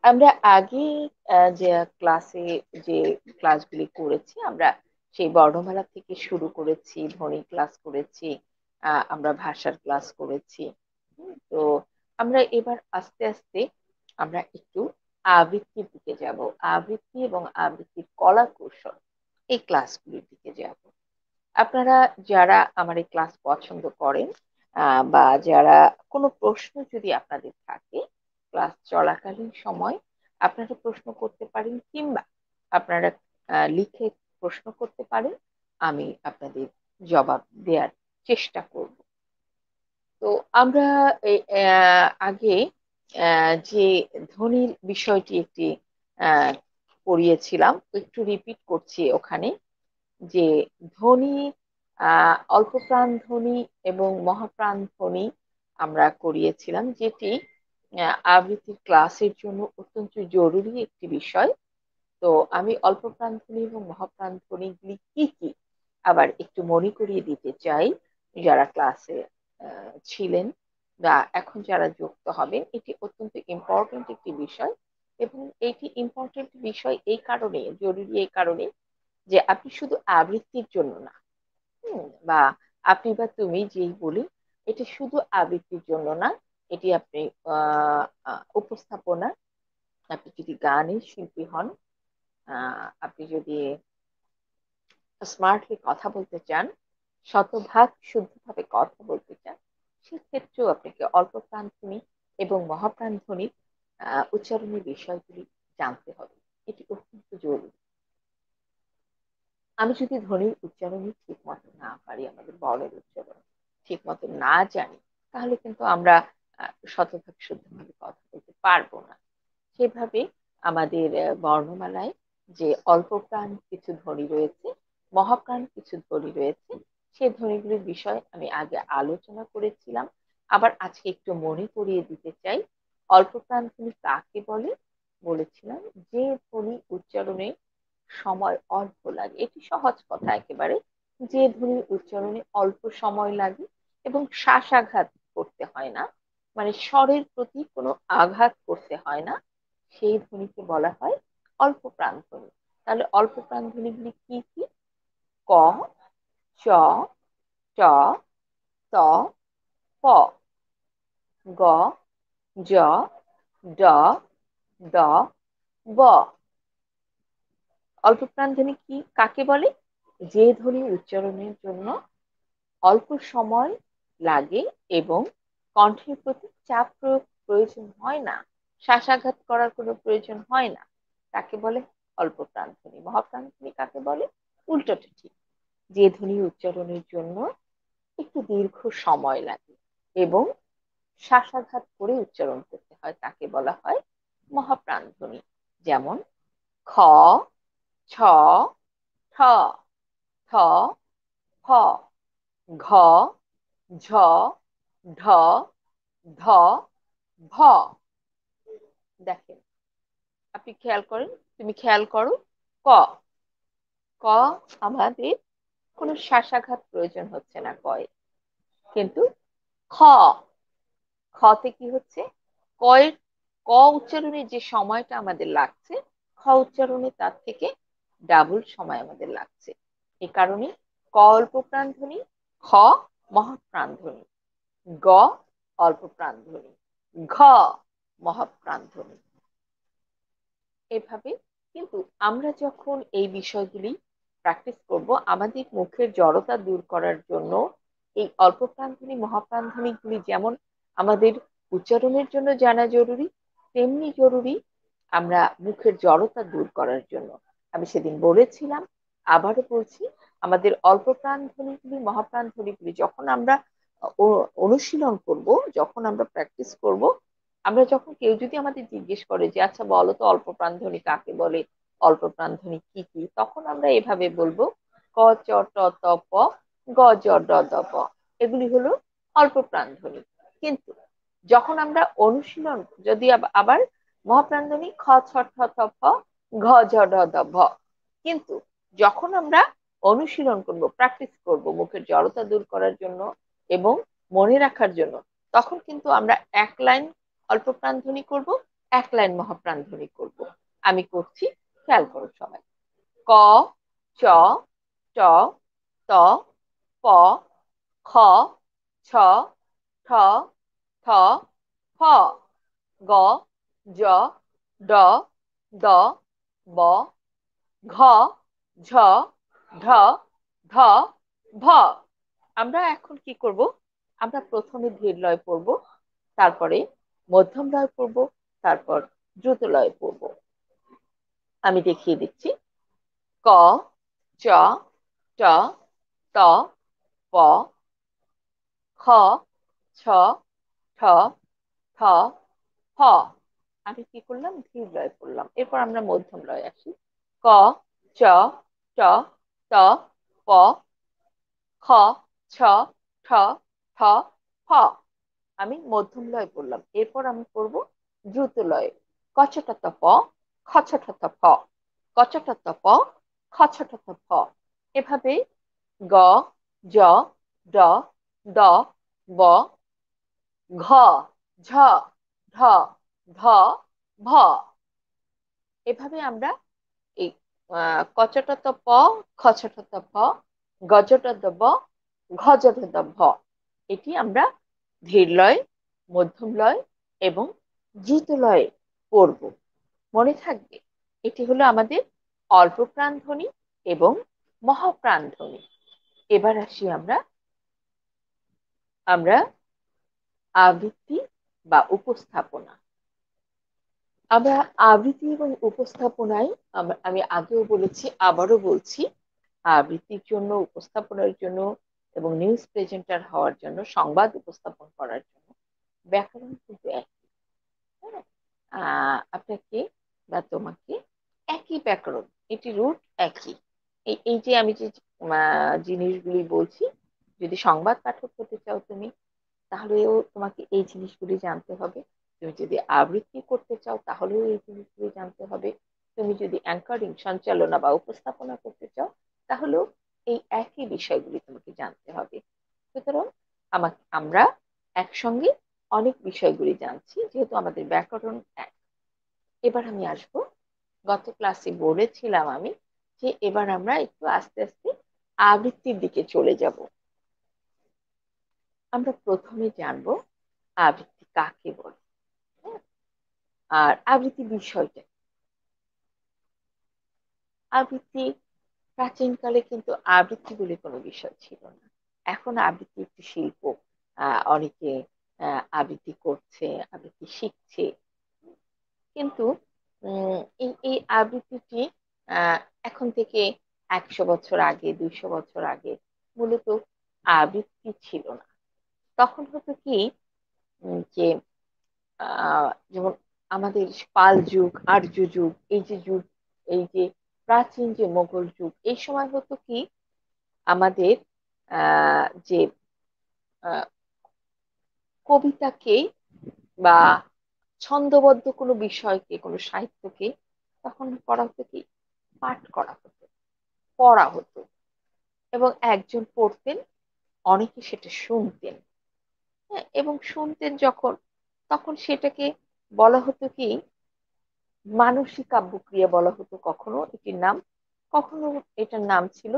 আমরা আগে যে ক্লাসে যে ক্লাসগুলি করেছি, আমরা সেই বর্ণমালা থেকে শুরু করেছি, ধ্বনি ক্লাস করেছি, আমরা ভাষার ক্লাস করেছি। তো আমরা এবার আস্তে আস্তে আমরা একটু আবৃত্তির দিকে যাব। আবৃত্তি এবং আবৃত্তির কলা কৌশল, এই ক্লাসগুলির দিকে যাব। আপনারা যারা আমার এই ক্লাস পছন্দ করেন, বা যারা কোনো প্রশ্ন যদি আপনাদের থাকে ক্লাস চলাকালীন সময়, আপনারা প্রশ্ন করতে পারেন, কিংবা আপনারা লিখে প্রশ্ন করতে পারেন। আমি আপনাদের জবাব দেওয়ার চেষ্টা করব। তো আমরা আগে যে ধ্বনির বিষয়টি একটি আহ, পড়িয়েছিলাম, একটু রিপিট করছি ওখানে। যে ধ্বনি, অল্প প্রাণ ধ্বনি এবং মহাপ্রাণ ধ্বনি আমরা করিয়েছিলাম, যেটি আবৃত্তির ক্লাসের জন্য অত্যন্ত জরুরি একটি বিষয়। তো আমি অল্প প্রাণ ধ্বনি এবং মহাপ্রাণ ধ্বনিগুলি কি কি আবার একটু মনে করিয়ে দিতে চাই, যারা ক্লাসে ছিলেন বা এখন যারা যুক্ত হবেন। এটি অত্যন্ত ইম্পর্টেন্ট একটি বিষয়, এবং এইটি ইম্পর্টেন্ট বিষয় এই কারণে, জরুরি এই কারণে যে আপনি শুধু আবৃত্তির জন্য না, বা আপনি বা তুমি যেই বলি, এটি শুধু আবৃত্তির জন্য না, এটি আপনি উপস্থাপনা, আপনি যদি গানের শিল্পী হন, আপনি যদি স্মার্টলি কথা বলতে চান, শতভাগ শুদ্ধভাবে কথা বলতে চান, সেক্ষেত্রেও আপনাকে অল্প প্রাণধ্বনি এবং মহাপ্রাণধ্বনির উচ্চারণের বিষয়গুলি জানতে হবে। এটি অত্যন্ত জরুরি। আমি যদি ধ্বনির উচ্চারণই ঠিক মতো না পারি, আমাদের বর্ণের উচ্চারণ ঠিক মতো না জানি, তাহলে কিন্তু আমরা শতভাগ শুদ্ধভাবে কথা বলতে পারবো না। সেভাবে আমাদের বর্ণমালায় যে অল্প প্রাণ কিছু ধ্বনি রয়েছে, মহাপ্রাণ কিছু ধ্বনি রয়েছে, সেই ধ্বনিগুলির বিষয়ে আমি আগে আলোচনা করেছিলাম। আবার আজকে একটু মনে করিয়ে দিতে চাই। অল্প প্রাণ ধ্বনি কাকে বলে? বলেছিলাম যে ধ্বনি উচ্চারণে সময় অল্প লাগে। এটি সহজ কথা একেবারে। যে ধ্বনি উচ্চারণে অল্প সময় লাগে এবং শ্বাসাঘাত করতে হয় না, মানে স্বরের প্রতি কোনো আঘাত করতে হয় না, সেই ধ্বনিকে বলা হয় অল্প প্রাণ ধ্বনি। তাহলে অল্প প্রাণ ধ্বনিগুলি কি কি? ক, চ, ট, ত, প, গ, জ, ড, ড, ব। অল্প প্রাণ ধ্বনি কি কাকে বলে? যে ধ্বনি উচ্চারণের জন্য অল্প সময় লাগে এবং কণ্ঠের প্রতি চাপ প্রয়োগ প্রয়োজন হয় না, শ্বাসাঘাত করার কোনো প্রয়োজন হয় না, তাকে বলে অল্প প্রাণধ্বনি। মহাপ্রাণধ্বনি কাকে বলে? উল্টোটা ঠিক। যে ধ্বনি উচ্চারণের জন্য একটু দীর্ঘ সময় লাগে এবং শ্বাসাঘাত করে উচ্চারণ করতে হয়, তাকে বলা হয় মহাপ্রাণধ্বনি। যেমন খ, ছ, ঠ, থ, ফ, ঘ, ঝ, ঢ, ধ, ভ। দেখেন, আপনি খেয়াল করেন, তুমি খেয়াল করো। ক, ক আমাদের কোনো শ্বাসাঘাত প্রয়োজন হচ্ছে না কয়ে। কিন্তু খ, খতে কি হচ্ছে? কয়ের, ক উচ্চারণের যে সময়টা আমাদের লাগছে, খ উচ্চারণে তার থেকে ডাবল সময় আমাদের লাগছে। এ কারণে ক অল্প প্রাণ ধ্বনি, খ মহাপ্রাণ ধ্বনি, গ অল্প প্রাণ ধ্বনি, ঘ মহাপ্রাণ ধ্বনি। এভাবে কিন্তু আমরা যখন এই বিষয়গুলি প্র্যাকটিস করব, আমাদের মুখের জড়তা দূর করার জন্য এই অল্প প্রাণধ্বনি মহাপ্রাণধ্বনি গুলি যেমন আমাদের উচ্চারণের জন্য জানা জরুরি, তেমনি জরুরি আমরা মুখের জড়তা দূর করার জন্য। আমি সেদিন বলেছিলাম, আবারও বলছি, আমাদের অল্প প্রাণধ্বনিগুলি মহাপ্রাণধ্বনিগুলি যখন আমরা অনুশীলন করব, যখন আমরা প্র্যাকটিস করব, আমরা যখন কেউ যদি আমাদের জিজ্ঞেস করে যে আচ্ছা বলো তো অল্প প্রাণধ্বনি কাকে বলে, অল্প প্রাণধ্বনি কি কি, তখন আমরা এভাবে বলবো ক, চ, ট, ত, প, গ, জ, ড, দ, প। এগুলি হলো অল্প প্রাণধ্বনি। কিন্তু যখন আমরা অনুশীলন, যদি আবার মহাপ্রাণধ্বনি খ, ছ, ঠ, থ, প, ঘ, ঝ, ড, দ, ভ। কিন্তু যখন আমরা অনুশীলন করব, প্র্যাকটিস করব মুখের জড়তা দূর করার জন্য এবং মনে রাখার জন্য, তখন কিন্তু আমরা এক লাইন অল্প প্রাণধ্বনি করব, এক লাইন মহাপ্রাণ ধ্বনি করব। আমি করছি, খেয়াল করো সবাই। ক, চ, ট, ত, প, খ, ছ, ঠ, থ, ফ, গ, জ, ড, দ, ব, ঘ, ঝ, ঢ, ঢ, ভ। আমরা এখন কি করব? আমরা প্রথমে ধীর লয় পড়ব, তারপরে মধ্যম লয় পড়ব, তারপর দ্রুত লয় পড়ব। আমি দেখিয়ে দিচ্ছি। ক, চ, ট, ত, প, খ, ছ, ঠ, থ, হ। আমি কি করলাম? ধীর লয় পড়লাম। এরপর আমরা মধ্যম লয় আসি। ক, চ, ট, ত, প, খ, ছ, ঠ, ঠ, হ। আমি মধ্যম লয় পড়লাম। এরপর আমি পড়বো দ্রুত লয়ে। কচটাত প, খচটাত ফ, কচটাত প, খচটাত ফ। এভাবে গ, জ, ড, দ, ব, ঘ, ঝ, ঢ, ধ, ভ। এভাবে আমরা এই কচটাত প, খচটাত প, গজটাত ব, ঘজটাত ভ, এটি আমরা ধীর লয়, মধ্যম লয় এবং দ্রুত লয়ে পড়ব। মনে থাকবে, এটি হলো আমাদের অল্প প্রাণ ধ্বনি এবং মহাপ্রাণ ধ্বনি। এবার আসি আমরা আমরা আবৃত্তি বা উপস্থাপনা। আমরা আবৃত্তি এবং উপস্থাপনায় আমি আগেও বলেছি, আবারও বলছি, আবৃত্তির জন্য, উপস্থাপনার জন্য এবং নিউজ প্রেজেন্টার হওয়ার জন্য, সংবাদ উপস্থাপন করার জন্য ব্যাকরণ কিন্তু একই। হ্যাঁ? আপনাকে বা তোমাকে একই ব্যাকরণ, এটি রুট একই। এই এই যে আমি যে জিনিসগুলি বলছি, যদি সংবাদ পাঠক হতে চাও তুমি, তাহলেও তোমাকে এই জিনিসগুলি জানতে হবে। তুমি যদি আবৃত্তি করতে চাও, তাহলেও এই জিনিসগুলি জানতে হবে। তুমি যদি অ্যাঙ্কারিং, সঞ্চালনা বা উপস্থাপনা করতে চাও, তাহলেও এই একই বিষয়গুলি তোমাকে জানতে হবে। সুতরাং আমরা একসঙ্গে অনেক বিষয়গুলি জানছি, যেহেতু আমাদের ব্যাকরণ এক। এবার আমি আসবো, গত ক্লাসে বলেছিলাম আমি যে এবার আমরা একটু আস্তে আস্তে আবৃত্তির দিকে চলে যাব। আমরা প্রথমে জানবো আবৃত্তি কাকে বলে, হ্যাঁ? আর আবৃত্তি বিষয়টা। আবৃত্তি, প্রাচীনকালে কিন্তু আবৃত্তি বলে কোনো বিষয় ছিল না। এখন আবৃত্তি একটি শিল্প। অনেকে আবৃত্তি করছে, আবৃত্তি শিখছে। কিন্তু এই এই আবৃত্তিটি আহ, এখন থেকে 100 বছর আগে, 200 বছর আগে মূলত আবৃত্তি ছিল না। তখন হতো কি, যে যেমন আমাদের পাল যুগ, আর্য যুগ, এই যে যুগ, এই যে প্রাচীন যে মোগল যুগ, এই সময় হতো কি, আমাদের যে কবিতাকে বা ছন্দবদ্ধ কোনো বিষয়কে, কোনো সাহিত্যকে তখন করা হতো কি, পাঠ করা হতো, পড়া হতো। এবং একজন পড়তেন, অনেকে সেটা শুনতেন। হ্যাঁ, এবং শুনতেন যখন, তখন সেটাকে বলা হতো কি, মানসিক কাব্যক্রিয়া বলা হতো কখনো এটির নাম, কখনো এটার নাম ছিল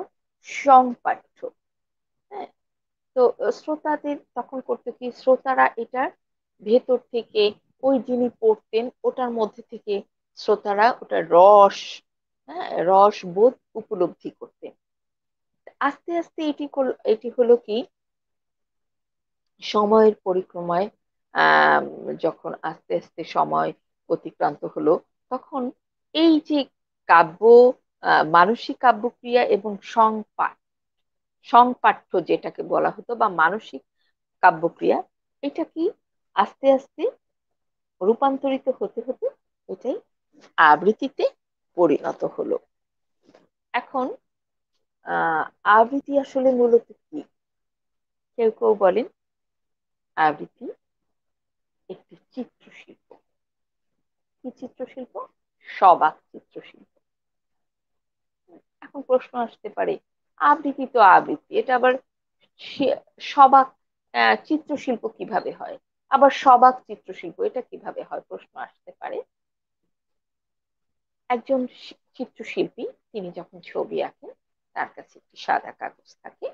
সংপাঠ্য। হ্যাঁ, তো শ্রোতাদের তখন করতো কি, শ্রোতারা এটার ভেতর থেকে, ওই যিনি পড়তেন ওটার মধ্যে থেকে শ্রোতারা ওটার রস, হ্যাঁ, রস বোধ উপলব্ধি করতেন। আস্তে আস্তে এটি হলো কি, সময়ের পরিক্রমায় আহ যখন আস্তে আস্তে সময় অতিক্রান্ত হলো, তখন এই যে কাব্য, মানসিক কাব্যক্রিয়া এবং সংপাঠ্য যেটাকে বলা হতো, বা মানসিক কাব্যক্রিয়া, এটা কি আস্তে আস্তে রূপান্তরিত হতে হতে এটাই আবৃত্তিতে পরিণত হলো। এখন আহ আবৃত্তি আসলে মূলত কি? কেউ কেউ বলেন আবৃত্তি একটি চিত্রশিল্প। কি চিত্রশিল্প? সবাক চিত্রশিল্প। এখন প্রশ্ন আসতে পারে, আবৃত্তি তো আবৃত্তি, এটা আবার সবাক চিত্রশিল্প কিভাবে হয়? আবার সবাক চিত্রশিল্প এটা কিভাবে হয়? প্রশ্ন আসতে পারে। একজন চিত্রশিল্পী তিনি যখন ছবি আঁকেন, তার কাছে একটি সাদা কাগজ থাকে।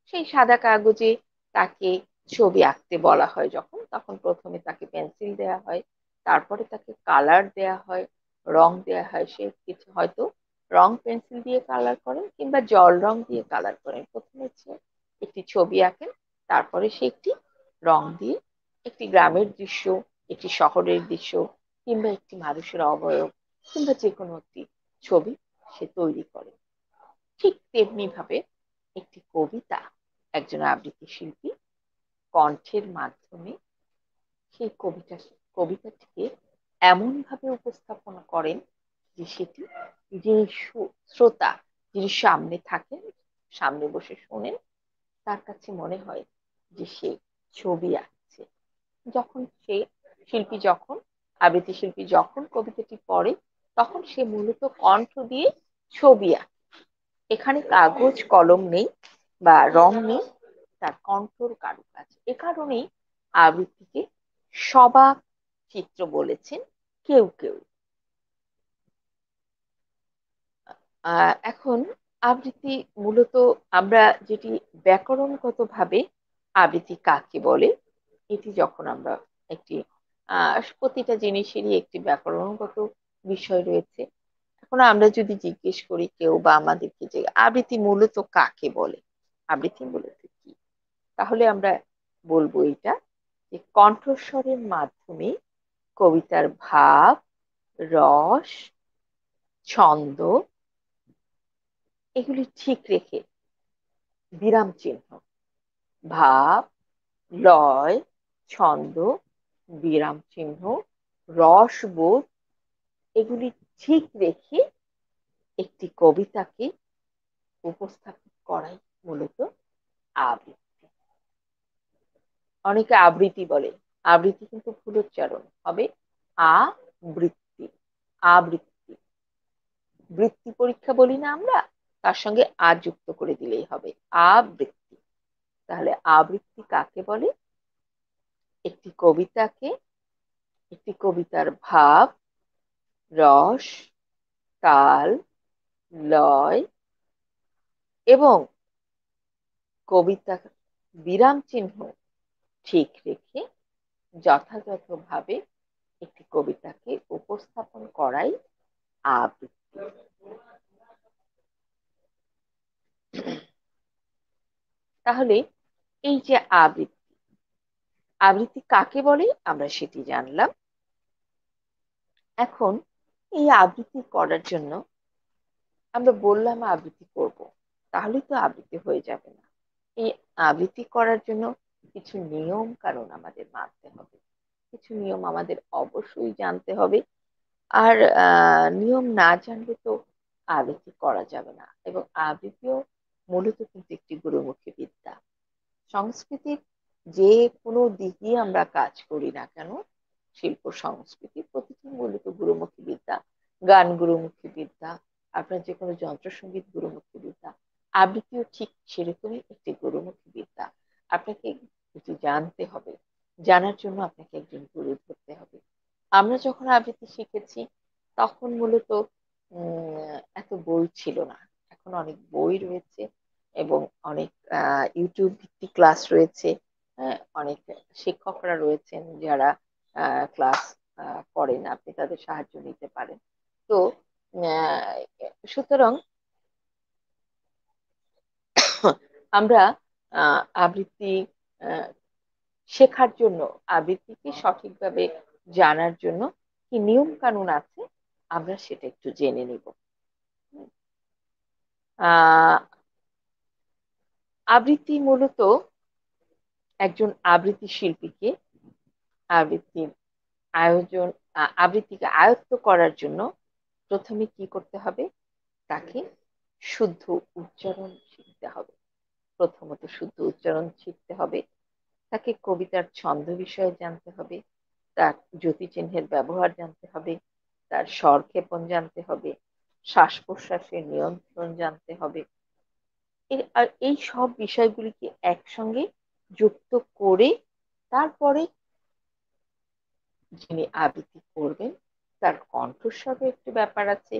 সেই সাদা কাগজে তাকে ছবি আঁকতে বলা হয় যখন, তখন প্রথমে তাকে পেন্সিল দেওয়া হয়, তারপরে তাকে কালার দেওয়া হয়, রং দেওয়া হয়। সে কিছু হয়তো রং পেন্সিল দিয়ে কালার করেন কিংবা জল রং দিয়ে কালার করেন। প্রথমে সে একটি ছবি আঁকেন, তারপরে সে একটি রং দিয়ে একটি গ্রামের দৃশ্য, একটি শহরের দৃশ্য কিংবা একটি মানুষের অবয়ব কিংবা যে কোনো একটি ছবি সে তৈরি করে। ঠিক তেমনি ভাবে একটি কবিতা একজন আবৃত্তি শিল্পী কণ্ঠের মাধ্যমে সেই কবিতাটিকে এমন ভাবে উপস্থাপন করেন যে সেটি, যিনি শ্রোতা, যিনি সামনে থাকেন, সামনে বসে শোনেন, তার কাছে মনে হয় যে সে ছবি আঁকছে। যখন সে শিল্পী যখন আবৃত্তি শিল্পী যখন কবিতাটি পড়ে, তখন সে মূলত কণ্ঠ দিয়ে ছবি আঁকে। এখানে কাগজ কলম নেই বা রং নেই, তার কণ্ঠর কারুকাজ। এ কারণেই আবৃত্তিকে সবাক চিত্র বলেছেন কেউ কেউ। এখন আবৃত্তি মূলত আমরা যেটি ব্যাকরণগত ভাবে আবৃত্তি কাকে বলে, এটি যখন আমরা একটি প্রতিটা জিনিসেরই একটি ব্যাকরণগত বিষয় রয়েছে। এখন আমরা যদি জিজ্ঞেস করি কেউ বা আমাদেরকে যে আবৃত্তি মূলত কাকে বলে, আবৃত্তি মূলত কি, তাহলে আমরা বলবো এটা যে কণ্ঠস্বরের মাধ্যমে কবিতার ভাব, রস, ছন্দ এগুলি ঠিক রেখে বিরাম চিহ্ন, ভাব, লয়, ছন্দ, বিরাম চিহ্ন, রসবোধ এগুলি ঠিক রেখে একটি কবিতাকে উপস্থাপিত করাই মূলত আবৃত্তি। অনেকে আবৃত্তি বলে, আবৃত্তি কিন্তু ভুল উচ্চারণ হবে আবৃত্তি। আবৃত্তি, বৃত্তি পরীক্ষা বলি না আমরা, তার সঙ্গে আ যুক্ত করে দিলেই হবে আবৃত্তি। তাহলে আবৃত্তি কাকে বলে? একটি কবিতাকে, একটি কবিতার ভাব, রস, তাল, লয় এবং কবিতার বিরাম চিহ্ন ঠিক রেখে যথাযথভাবে একটি কবিতাকে উপস্থাপন করাই আবৃত্তি। তাহলে এই যে আবৃত্তি, আবৃত্তি কাকে বলে আমরা সেটি জানলাম। এখন এই আবৃত্তি করার জন্য আমরা বললাম আবৃত্তি করব, তাহলে তো আবৃত্তি হয়ে যাবে না। এই আবৃত্তি করার জন্য কিছু নিয়ম কানুন আমাদের মানতে হবে, কিছু নিয়ম আমাদের অবশ্যই জানতে হবে। আর নিয়ম না জানলে তো আবৃত্তি করা যাবে না। এবং আবৃত্তিও মূলত কিন্তু একটি গুরুমুখী বিদ্যা। সংস্কৃতির যে কোনো দিকই আমরা কাজ করি না কেন, শিল্প সংস্কৃতি প্রতিটি মূলত গুরুমুখী বিদ্যা। গান গুরুমুখী বিদ্যা, আপনার যে কোনো যন্ত্রসঙ্গীত গুরুমুখী বিদ্যা, আবৃত্তিও ঠিক সেরকমই একটি গুরুমুখী বিদ্যা। আপনাকে এটি জানতে হবে, জানার জন্য আপনাকে একজন গুরু ধরতে হবে। আমরা যখন আবৃত্তি শিখেছি তখন মূলত এত বই ছিল না, এখন অনেক বই রয়েছে এবং অনেক ইউটিউব ভিত্তিক ক্লাস রয়েছে। অনেক শিক্ষকরা রয়েছেন যারা ক্লাস করেন, আপনি তাদের সাহায্য নিতে পারেন। তো সুতরাং আমরা আবৃত্তি আহ, শেখার জন্য, আবৃত্তিকে সঠিকভাবে জানার জন্য কি নিয়ম কানুন আছে আমরা সেটা একটু জেনে নিব। আহ আবৃত্তি মূলত একজন আবৃত্তি শিল্পীকে আবৃত্তির আয়োজন, আবৃত্তিকে আয়ত্ত করার জন্য প্রথমে কি করতে হবে? তাকে শুদ্ধ উচ্চারণ শিখতে হবে। প্রথমত শুদ্ধ উচ্চারণ শিখতে হবে, তাকে কবিতার ছন্দ বিষয়ে জানতে হবে, তার জ্যোতিচিহ্নের ব্যবহার জানতে হবে, তার স্বরক্ষেপণ জানতে হবে, শ্বাস প্রশ্বাসের নিয়ন্ত্রণ জানতে হবে। আর এই সব বিষয়গুলিকে একসঙ্গে যুক্ত করে তারপরে যিনি আবৃত্তি করবেন তার কণ্ঠস্বরে একটু ব্যাপার আছে।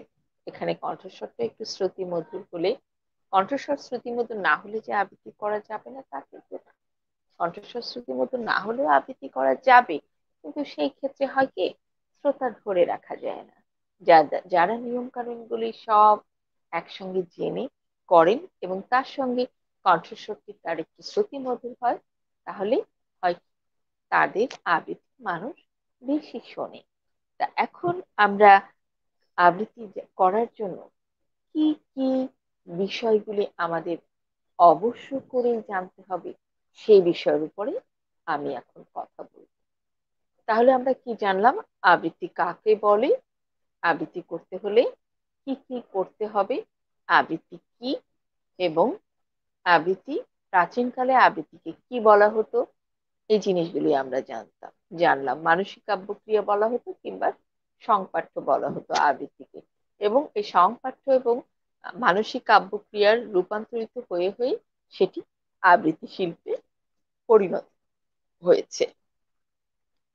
এখানে কণ্ঠস্বরটা একটু শ্রুতি মধুর হলে, কণ্ঠস্বর শ্রুতি মধুর না হলে যে আবৃত্তি করা যাবে না তা কিন্তু না। কণ্ঠস্বর শ্রুতি মধুর না হলেও আবৃত্তি করা যাবে, কিন্তু সেই ক্ষেত্রে হয় কি, শ্রোতা ধরে রাখা যায় না। যারা নিয়ম কানুন গুলি সব একসঙ্গে জেনে করেন এবং তার সঙ্গে কণ্ঠস্বরটি তার একটু শ্রুতি মধুর হয়, তাহলে হয় তাদের আবৃত্তি মানুষ বেশি শোনে। তা এখন আমরা আবৃত্তি করার জন্য কি কি বিষয়গুলি আমাদের অবশ্য করেই জানতে হবে, সেই বিষয়ের উপরে আমি এখন কথা বলবো। তাহলে আমরা কি জানলাম, আবৃত্তি কাকে বলে, আবৃত্তি করতে হলে কি কি করতে হবে, আবৃত্তি কি, এবং আবৃত্তি প্রাচীনকালে আবৃত্তিকে কি বলা হতো, এই জিনিসগুলি আমরা জানলাম। মানসিক কাব্যক্রিয়া বলা হতো কিংবা সংপাঠ্য বলা হতো আবৃত্তিকে। এবং এই সংপাঠ্য এবং মানসিক কাব্যক্রিয়ার রূপান্তরিত হয়ে হয়ে সেটি আবৃত্তি শিল্পে পরিণত হয়েছে।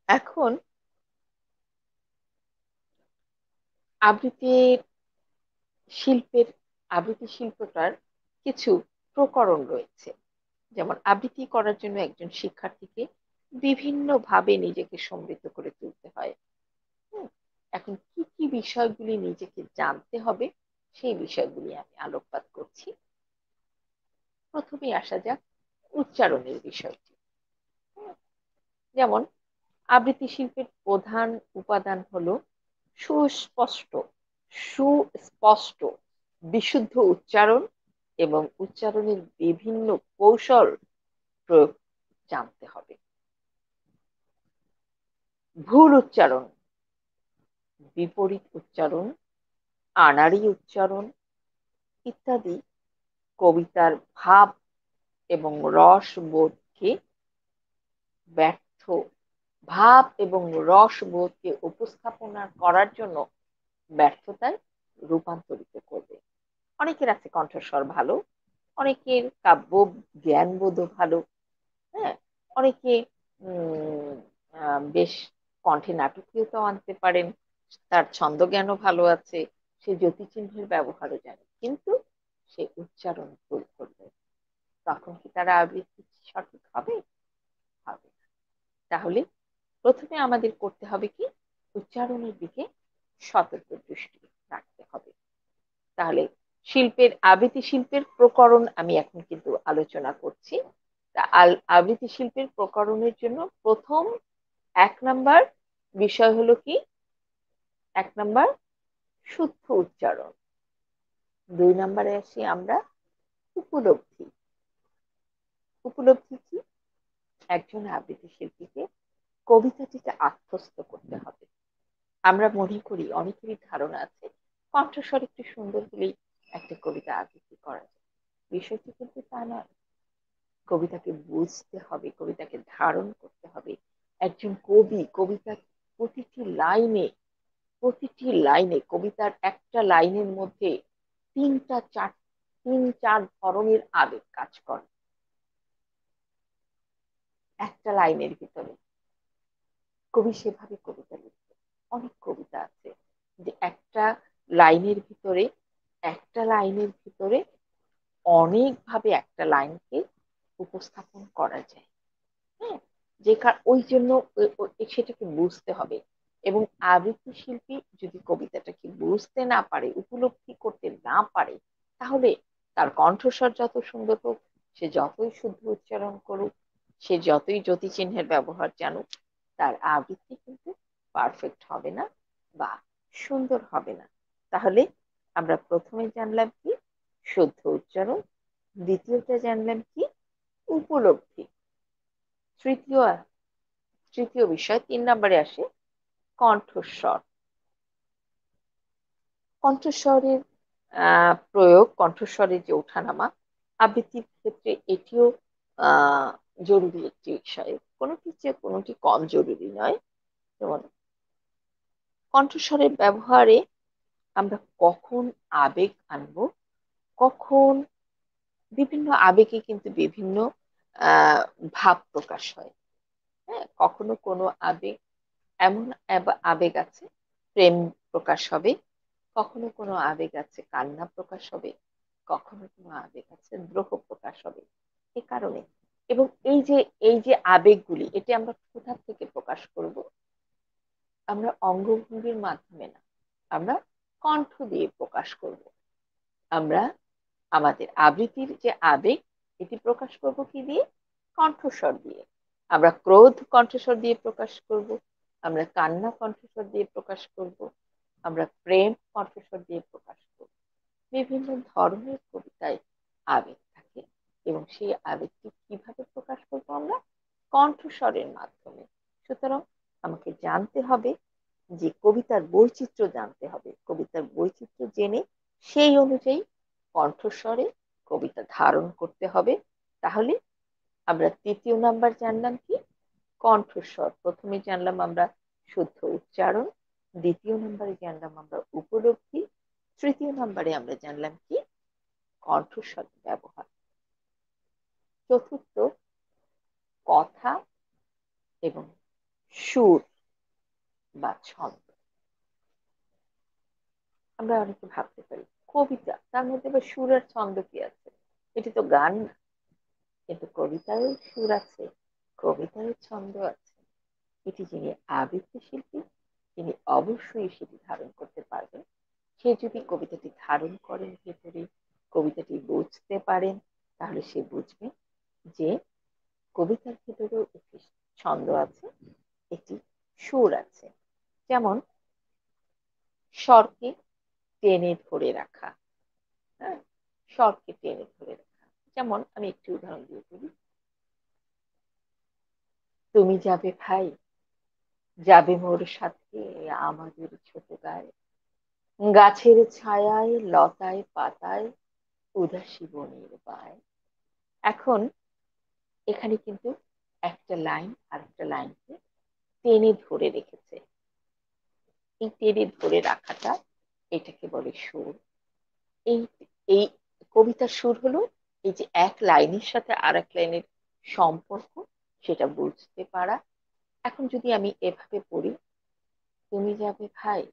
এখন আবৃত্তির শিল্পের আবৃত্তি শিল্পটার কিছু প্রকরণ রয়েছে। যেমন আবৃত্তি করার জন্য একজন শিক্ষার্থীকে বিভিন্ন ভাবে নিজেকে সমৃদ্ধ করে তুলতে হয়। হুম, এখন কি কি বিষয়গুলি নিজেকে জানতে হবে, সেই বিষয়গুলি আমি আলোকপাত করছি। প্রথমে আসা যাক উচ্চারণের বিষয়টি। হুম, যেমন আবৃত্তি শিল্পের প্রধান উপাদান হলো সুস্পষ্ট সুস্পষ্ট বিশুদ্ধ উচ্চারণ এবং উচ্চারণের বিভিন্ন কৌশল প্রয়োগ জানতে হবে। ভুল উচ্চারণ, বিপরীত উচ্চারণ, আনাড়ি উচ্চারণ ইত্যাদি কবিতার ভাব এবং রস বোধকে ব্যর্থ ভাব এবং রস বোধকে উপস্থাপনা করার জন্য ব্যর্থতায় রূপান্তরিত করবে। অনেকের আছে কণ্ঠস্বর ভালো, অনেকের কাব্য জ্ঞানবোধও ভালো, হ্যাঁ, অনেকে বেশ কণ্ঠে নাটকীয়তাও আনতে পারেন, তার ছন্দ জ্ঞানও ভালো আছে, সে জ্যোতিচিহ্নের ব্যবহারও জানে, কিন্তু সে উচ্চারণ ভুল করবে, তখন কি তারা আবৃত্তি সঠিক হবে? হবে না। তাহলে প্রথমে আমাদের করতে হবে কি, উচ্চারণের দিকে সতর্ক দৃষ্টি রাখতে হবে। তাহলে আবৃত্তি শিল্পের প্রকরণ আমি এখন কিন্তু আলোচনা করছি। আবৃত্তি শিল্পের প্রকরণের জন্য প্রথম 1 নাম্বার বিষয় হলো কি, 1 নাম্বার শুদ্ধ উচ্চারণ। 2 নাম্বারে আসি আমরা উপলব্ধি। উপলব্ধি কি, একজন আবৃত্তি শিল্পীকে কবিতাটিকে আত্মস্থ করতে হবে। আমরা মনে করি, অনেকেরই ধারণা আছে, কণ্ঠস্বর একটু সুন্দর হলেই একটা কবিতা আবৃত্তি করা যায়। বিষয়টি কিন্তু তা নয়। কবিতাকে বুঝতে হবে, কবিতাকে ধারণ করতে হবে। একজন কবি কবিতার প্রতিটি লাইনে প্রতিটি লাইনে কবিতার একটা লাইনের মধ্যে তিনটা চার 3-4 ধরনের আবেগ কাজ করে একটা লাইনের ভিতরে। কবি সেভাবে কবিতা লিখতে, অনেক কবিতা আছে যে একটা লাইনের ভিতরে অনেকভাবে একটা লাইনকে উপস্থাপন করা যায়। হ্যাঁ, ওই জন্য সেটাকে বুঝতে হবে। এবং আবৃত্তি শিল্পী যদি কবিতাটাকে বুঝতে না পারে, উপলব্ধি করতে না পারে, তাহলে তার কণ্ঠস্বর যত সুন্দর হোক, সে যতই শুদ্ধ উচ্চারণ করুক, সে যতই জ্যোতিচিহ্নের ব্যবহার জানুক, তার আবৃত্তি কিন্তু পারফেক্ট হবে না বা সুন্দর হবে না। তাহলে আমরা প্রথমে জানলাম কি, শুদ্ধ উচ্চারণ। দ্বিতীয়টা জানলাম কি, উপলব্ধি। তৃতীয় তৃতীয় বিষয় 3 নাম্বারে আসে কণ্ঠস্বর। কণ্ঠস্বরের প্রয়োগ, কণ্ঠস্বরের যে ওঠানামা আবৃত্তির ক্ষেত্রে, এটিও জরুরি একটি বিষয়। কোনোটির চেয়ে কোনোটি কম জরুরি নয়। যেমন কণ্ঠস্বরের ব্যবহারে আমরা কখন আবেগ আনবো, কখন বিভিন্ন আবেগে কিন্তু বিভিন্ন ভাব প্রকাশ হয়। হ্যাঁ, কখনো কোনো আবেগ, এমন আবেগ আছে প্রেম প্রকাশ হবে, কখনো কোনো আবেগ আছে কান্না প্রকাশ হবে, কখনো কোনো আবেগ আছে দ্রোহ প্রকাশ হবে। এ কারণে, এবং এই যে আবেগগুলি, এটি আমরা কোথা থেকে প্রকাশ করব? আমরা অঙ্গভঙ্গির মাধ্যমে না, আমরা কণ্ঠ দিয়ে প্রকাশ করব। আমরা আমাদের আবৃত্তির যে আবেগ, এটি প্রকাশ করব কি দিয়ে? কণ্ঠস্বর দিয়ে। আমরা ক্রোধ কণ্ঠস্বর দিয়ে প্রকাশ করব, আমরা কান্না কণ্ঠস্বর দিয়ে প্রকাশ করব, আমরা প্রেম কণ্ঠস্বর দিয়ে প্রকাশ করব। বিভিন্ন ধরনের কবিতায় আবেগ থাকে, এবং সেই আবেগটি কিভাবে প্রকাশ করবো? আমরা কণ্ঠস্বরের মাধ্যমে। সুতরাং আমাকে জানতে হবে যে কবিতার বৈচিত্র্য জানতে হবে, কবিতার বৈচিত্র্য জেনে সেই অনুযায়ী কণ্ঠস্বরে কবিতা ধারণ করতে হবে। তাহলে আমরা তৃতীয় নাম্বার জানলাম কি? কণ্ঠস্বর। প্রথমে জানলাম আমরা শুদ্ধ উচ্চারণ, দ্বিতীয় নম্বরে জানলাম আমরা উপলব্ধি, তৃতীয় নম্বরে আমরা জানলাম কি? কণ্ঠস্বর ব্যবহার। চতুর্থ, কথা এবং সুর বা ছন্দ। আমরা অনেকে ভাবতে পারি কবিতা, তার মধ্যে আবার সুর আর ছন্দ কি আছে? এটি তো গান না। কিন্তু কবিতারও সুর আছে, কবিতারও ছন্দ আছে। এটি যিনি আবৃত্তি শিল্পী, তিনি অবশ্যই সেটি ধারণ করতে পারবেন। সে যদি কবিতাটি ধারণ করেন ভেতরে, কবিতাটি বুঝতে পারেন, তাহলে সে বুঝবে যে কবিতার ভেতরেও একটি ছন্দ আছে, একটি সুর আছে। যেমন স্বরকে টেনে ধরে রাখা, হ্যাঁ, স্বরকে টেনে ধরে রাখা। যেমন আমি একটি উদাহরণ দিয়ে বলি। তুমি যাবে ভাই, যাবে মোর সাথে আমাদের ছোট গায়ে, গাছের ছায়ায় লতায় পাতায় উদাসী বনের বায়। এখন এখানে কিন্তু একটা লাইন আর একটা লাইনকে টেনে ধরে রেখেছে। এই টেনে ধরে রাখাটা, এটাকে বলে সুর। এই এই কবিতার সুর হলো এই যে এক লাইনের সাথে আর এক লাইনের সম্পর্ক, সেটা বুঝতে পারা। এখন যদি আমি এভাবে পড়ি, তুমি যাবে ভাই,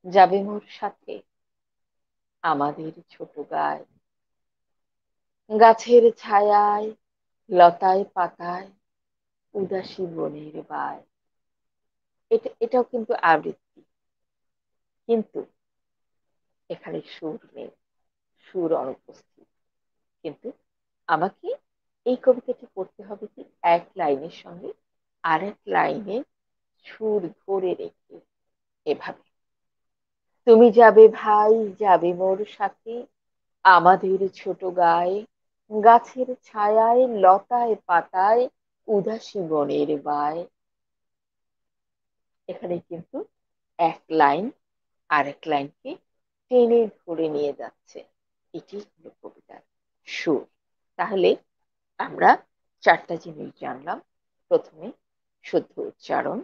যাবে মোর সাথে আমাদের ছোট গায়ে, গাছের ছায়ায় লতায় পাতায় উদাসী বনের বায়। এটাও কিন্তু আবৃত্তি, কিন্তু এখানে সুর নেই, সুর অনুপস্থিত। কিন্তু আমাকে এই কবিতাটি পড়তে হবে কি? এক লাইনের সঙ্গে আর এক লাইনের সুর ধরে রেখে, এভাবে। তুমি যাবে ভাই, যাবে মোর সাথে আমাদের ছোট গায়ে, গাছের ছায়ায় লতায় পাতায় উদাসী বনের বায়। এখানে কিন্তু এক লাইন আরেক লাইনকে টেনে ধরে নিয়ে যাচ্ছে। এটি হলো কবিতার সুর। তাহলে আমরা চারটা জিনিস জানলাম। প্রথমে শুদ্ধ উচ্চারণ।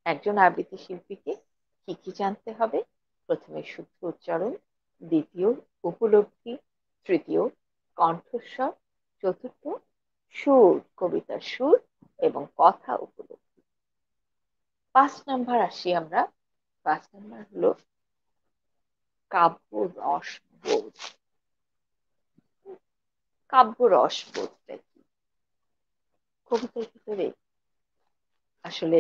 একজন আবৃত্তি শিল্পীকে কি কি জানতে হবে? প্রথমে শুদ্ধ উচ্চারণ, দ্বিতীয় উপলব্ধি, তৃতীয় কণ্ঠস্বর, চতুর্থ সুর, কবিতার সুর এবং কথা উপলব্ধি। 5 নাম্বার আসি আমরা। 5 নাম্বার হলো কাব্য রসবোধ। কাব্য রসবোধটা কি? কবিতার ভিতরে আসলে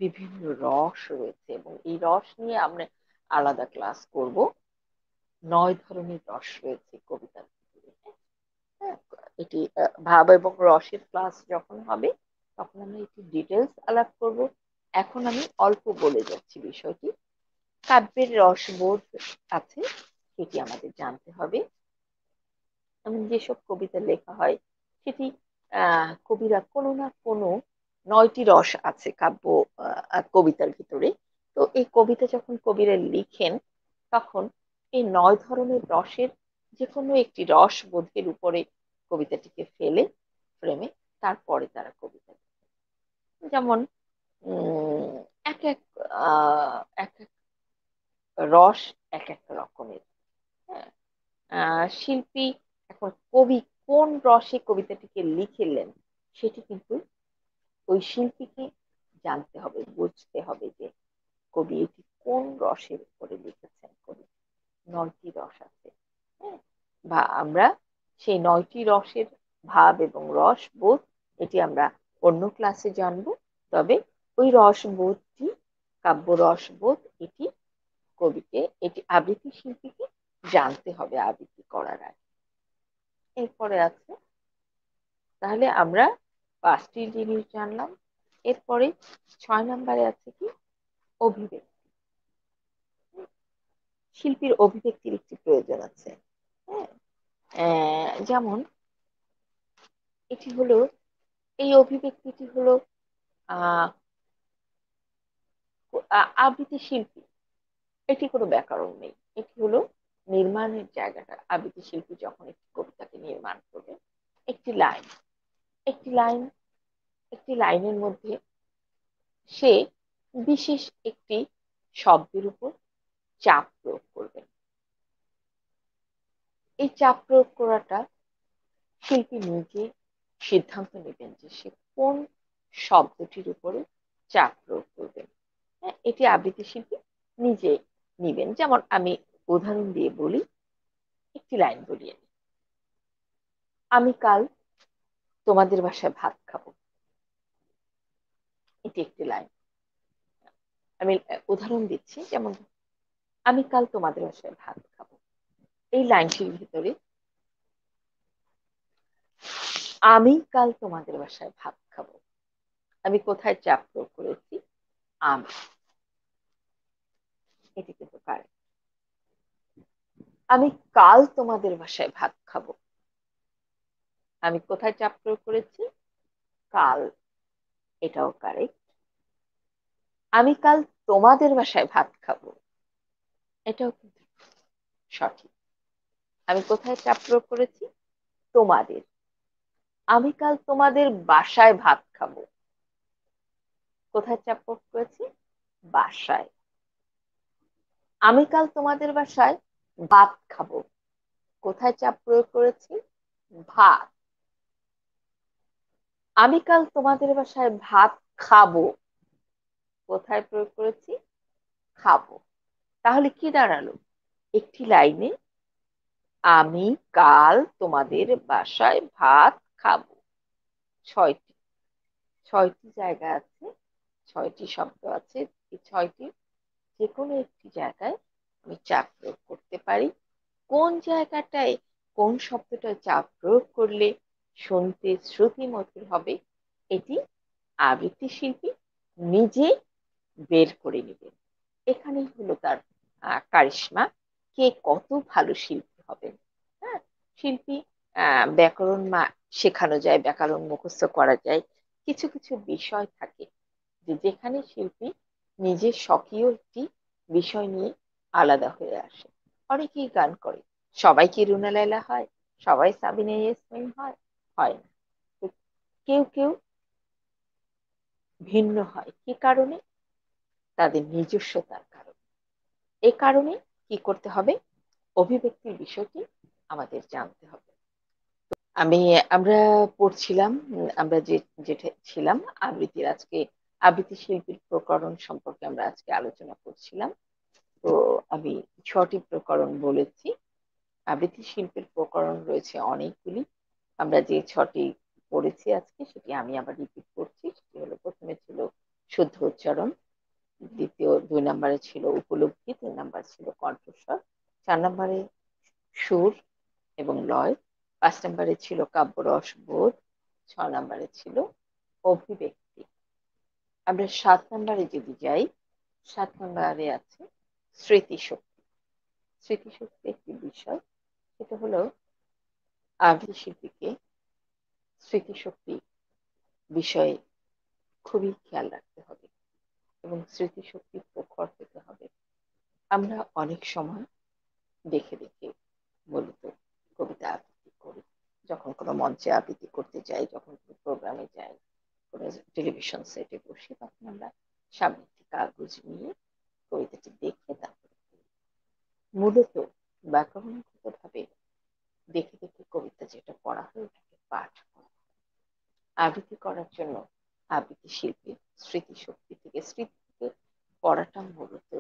বিভিন্ন রস রয়েছে, এবং এই রস নিয়ে আমরা আলাদা ক্লাস করব। 9 ধরনের রস রয়েছে কবিতার ভিতরে। হ্যাঁ, এটি ভাব এবং রসের ক্লাস যখন হবে, তখন আমরা এটি ডিটেলস আলাপ করব। এখন আমি অল্প বলে যাচ্ছি বিষয়টি। কাব্যের রসবোধ আছে, সেটি আমাদের জানতে হবে। এমন যেসব কবিতা লেখা হয়, সেটি কবিরা কোনো না কোনো 9টি রস আছে কাব্য কবিতার ভিতরে। তো এই কবিতা যখন কবিরা লিখেন, তখন এই 9 ধরনের রসের যে কোনো একটি রস বোধের উপরে কবিতাটিকে ফেলে ফ্রেমে, তারপরে তারা কবিতা। যেমন উম এক এক এক এক রস এক এক রকমের। হ্যাঁ, শিল্পী, এখন কবি কোন রসে কবিতাটিকে লিখলেন, সেটি কিন্তু ওই শিল্পীকে জানতে হবে, বুঝতে হবে যে কবি এটি কোন রসের উপরে লিখেছেন। কবি 9টি রস আছে, হ্যাঁ, বা আমরা সেই 9টি রসের ভাব এবং রস বোধ এটি আমরা অন্য ক্লাসে জানবো। তবে ওই রসবোধটি, কাব্য রসবোধ, এটি কবিকে, এটি আবৃত্তি শিল্পীকে জানতে হবে আবৃত্তি করার আগে। এরপরে আছে, তাহলে আমরা 5টি জিনিস জানলাম। এরপরে 6 নম্বরে আছে কি, অভিব্যক্তি। শিল্পীর অভিব্যক্তির একটি প্রয়োজন আছে, হ্যাঁ, যেমন এটি হলো, এই অভিব্যক্তিটি হলো আহ আবৃত্তি শিল্পী, এটি কোনো ব্যাকরণ নেই, এটি হলো নির্মাণের জায়গাটা। আবৃত্তি শিল্পী যখন একটি কবিতাকে নির্মাণ করবে, একটি লাইন, একটি লাইন, একটি লাইনের মধ্যে সে বিশেষ একটি শব্দের উপর চাপ প্রয়োগ করবেন। এই চাপ প্রয়োগ করাটা শিল্পী নিজে সিদ্ধান্ত নেবেন যে সে কোন শব্দটির উপরে চাপ প্রয়োগ করবেন। হ্যাঁ, এটি আবৃত্তি শিল্পী নিজে নিবেন। যেমন আমি উদাহরণ দিয়ে বলি, একটি লাইন বলিয়ে, আমি কাল তোমাদের বাসায় ভাত খাবো, এটি একটি লাইন। আমি উদাহরণ দিচ্ছি, যেমন আমি কাল তোমাদের বাসায় ভাত খাবো, এই লাইনটির ভিতরে আমি কাল তোমাদের বাসায় ভাত খাবো, আমি কোথায় চাপ প্রয়োগ করেছি, আমি, এটি কিন্তু কারেক্ট। আমি কাল তোমাদের বাসায় ভাত খাবো, আমি কোথায় চাপ প্রয়োগ করেছি, কাল, এটাও কারেক্ট। আমি কাল তোমাদের বাসায় ভাত খাবো, এটাও কিন্তু সঠিক। আমি কোথায় চাপ প্রয়োগ করেছি, তোমাদের। আমি কাল তোমাদের বাসায় ভাত খাবো, কোথায় চাপ প্রয়োগ করেছি, বাসায়। আমি কাল তোমাদের বাসায় ভাত খাবো, কোথায় চাপ প্রয়োগ করেছি, ভাত। আমি কাল তোমাদের বাসায় ভাত খাবো, কোথায় প্রয়োগ করেছি, খাবো। তাহলে কি দাঁড়ালো, একটি লাইনে আমি কাল তোমাদের বাসায় ভাত খাবো, 6টি, 6টি জায়গা আছে, 6টি শব্দ আছে। এই 6টি যে কোনো একটি জায়গায় আমি চাপ প্রয়োগ করতে পারি। কোন জায়গাটায় কোন শব্দটা চাপ প্রয়োগ করলে শুনতে শ্রুতি মধুর হবে, এটি আবৃত্তি শিল্পী নিজে বের করে নেবে। এখানেই হলো তার কারিশমা, কে কত ভালো শিল্পী হবেন। হ্যাঁ, শিল্পী ব্যাকরণ শেখানো যায়, ব্যাকরণ মুখস্থ করা যায়। কিছু কিছু বিষয় থাকে যে যেখানে শিল্পী নিজের স্বকীয় একটি বিষয় নিয়ে আলাদা হয়ে আসে। অনেকেই গান করে, সবাই কি রুনা লায়লা হয়, সবাই সাবিনা ইয়াসমিন হয়, হয় না। কেউ কেউ ভিন্ন হয়, কি কারণে, তাদের নিজস্বতার কারণে। এ কারণে কি করতে হবে, অভিব্যক্তির বিষয়টি আমাদের জানতে হবে। আমরা পড়ছিলাম, আমরা যেটা ছিলাম আবৃত্তির, আজকে আবৃত্তি শিল্পীর প্রকরণ সম্পর্কে আমরা আজকে আলোচনা করছিলাম। তো আমি 6টি প্রকরণ বলেছি। আবৃত্তি শিল্পের প্রকরণ রয়েছে অনেকগুলি। আমরা যে 6টি পড়েছি আজকে, সেটি আমি আবার রিপিট করছি। সেটি হলো, প্রথমে ছিল শুদ্ধ উচ্চারণ, 2 নম্বরে ছিল উপলব্ধি, 3 নম্বর ছিল কণ্ঠস্বর, 4 নম্বরে সুর এবং লয়, 5 নম্বরে ছিল কাব্যরস বোধ, 6 নম্বরে ছিল অভিব্যক্তি। আমরা 7 নম্বরে যদি যাই, 7 নম্বরে আছে স্মৃতিশক্তি। স্মৃতিশক্তি একটি বিষয়, সেটা হলো আবৃত্তি শিল্পীকে স্মৃতিশক্তি বিষয়ে খুবই খেয়াল রাখতে হবে এবং স্মৃতিশক্তি প্রখর হতে হবে। আমরা অনেক সময় দেখে দেখে মূলত কবিতা আবৃত্তি করি, যখন কোনো মঞ্চে আবৃত্তি করতে যাই, যখন কোনো প্রোগ্রামে যাই, কোনো টেলিভিশন সেটে বসি, তখন আমরা সামনে একটি কাগজ নিয়ে কবিতাটি দেখে তারপরে মূলত ব্যাকরণগত ভাবে দেখে দেখে কবিতা যেটা পড়া হয় ওটাকে পাঠ করা। আবৃত্তি করার জন্য আবৃত্তি শিল্পীর স্মৃতিশক্তি থেকে পড়াটা মূলত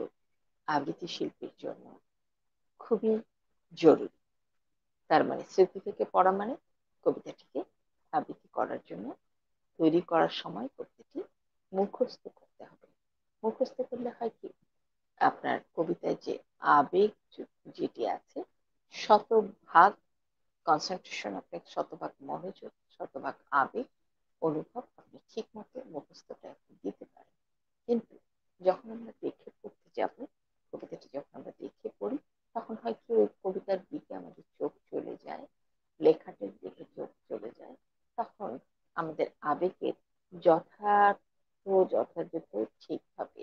আবৃত্তি শিল্পীর জন্য খুবই জরুরি। তার মানে স্মৃতি থেকে পড়া মানে কবিতাটিকে আবৃত্তি করার জন্য তৈরি করার সময় প্রতিটি মুখস্থ করতে হবে। মুখস্থ করলে হয় কি, আপনার কবিতায় যে আবেগ যেটি আছে, শতভাগ কনসেন্ট্রেশন, আপনার শতভাগ মনোযোগ, শতভাগ আবেগ অনুভব আপনি ঠিক মতো মুখস্থটা দিতে পারেন। কিন্তু যখন আমরা দেখে পড়তে যাব, কবিতাটি যখন আমরা দেখে পড়ি, তখন হয় কি ওই কবিতার দিকে আমাদের চোখ চলে যায়, লেখাটির দিকে চোখ চলে যায়, তখন আমাদের আবেগের যথার্থ যথাযথ ঠিকভাবে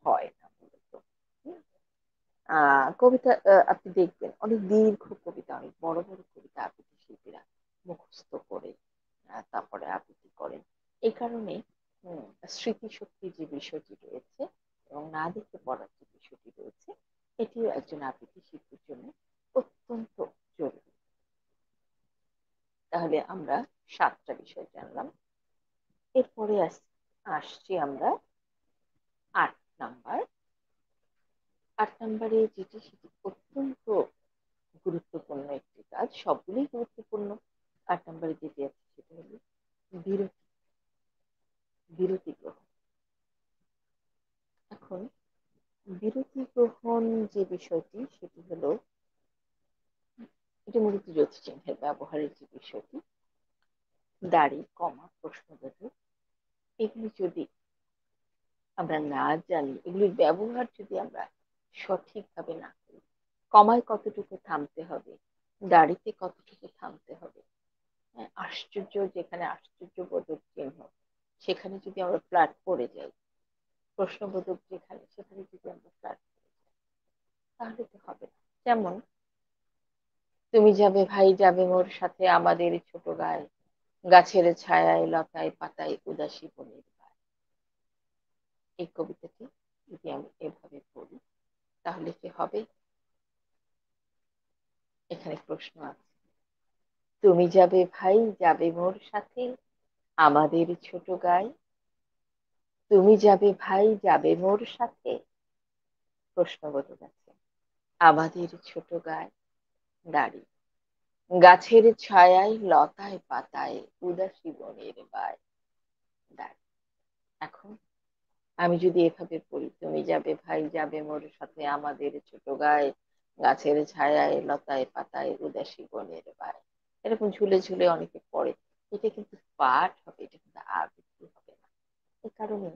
হয় না মূলত। কবিতা আপনি দেখবেন অনেক দীর্ঘ কবিতা, অনেক বড় বড় কবিতা আবৃত্তি শিল্পীরা মুখস্থ করে তারপরে আবৃত্তি করেন। এই কারণে স্মৃতিশক্তির যে বিষয়টি রয়েছে এবং না দেখে পড়ার যে বিষয়টি রয়েছে, এটিও একজন আবৃত্তি শিল্পীর জন্য অত্যন্ত জরুরি। তাহলে আমরা 7টা বিষয় জানলাম। এরপরে আসছি আমরা 8 নাম্বার। 8 নাম্বারে যেটি, সেটি অত্যন্ত গুরুত্বপূর্ণ একটি কাজ, সবগুলোই গুরুত্বপূর্ণ। 8 নাম্বারে যেটি আছে সেটা হলো বিরতি, বিরতি গ্রহণ। এখন বিরতি গ্রহণ যে বিষয়টি, সেটি হলো, এটা মূলত জ্যোতিচিহ্নের ব্যবহারের যে বিষয়টি, দাড়ি, কমা, প্রশ্নবোধক, এগুলি যদি আমরা না জানি, এগুলির ব্যবহার যদি আমরা সঠিকভাবে না করি, কমায় কতটুকু থামতে হবে, দাড়িতে কতটুকু থামতে হবে, আশ্চর্য যেখানে আশ্চর্যবোধক চিহ্ন সেখানে যদি আমরা ফ্ল্যাট পড়ে যাই, প্রশ্নবোধক যেখানে সেখানে যদি আমরা ফ্ল্যাট পড়ে যাই, তাহলে তো হবে না। যেমন, তুমি যাবে ভাই যাবে মোর সাথে আমাদের ছোট গায়ে, গাছের ছায়ায় লতায় পাতায় উদাসী বনের গায়ে। এই কবিতাটি যদি আমি এভাবে পড়ি, তাহলে কি হবে? এখানে প্রশ্ন আছে, তুমি যাবে ভাই যাবে মোর সাথে আমাদের ছোট গায়ে, তুমি যাবে ভাই যাবে মোর সাথে, প্রশ্নবোধক আছে, আমাদের ছোট গায়ে, দাড়ি, গাছের ছায়ায় লতায় পাতায় উদাসী বনের বায়, দাড়ি। এখন আমি যদি এভাবে পড়ি, তুমি যাবে ভাই যাবে মোর সাথে আমাদের ছোট গায়ে, গাছের ছায়ায় লতায় পাতায় উদাসী বনের বায়, এরকম ঝুলে ঝুলে অনেকে পড়ে, এটা কিন্তু পাঠ হবে, এটা কিন্তু আবৃত্তি হবে না। এ কারণে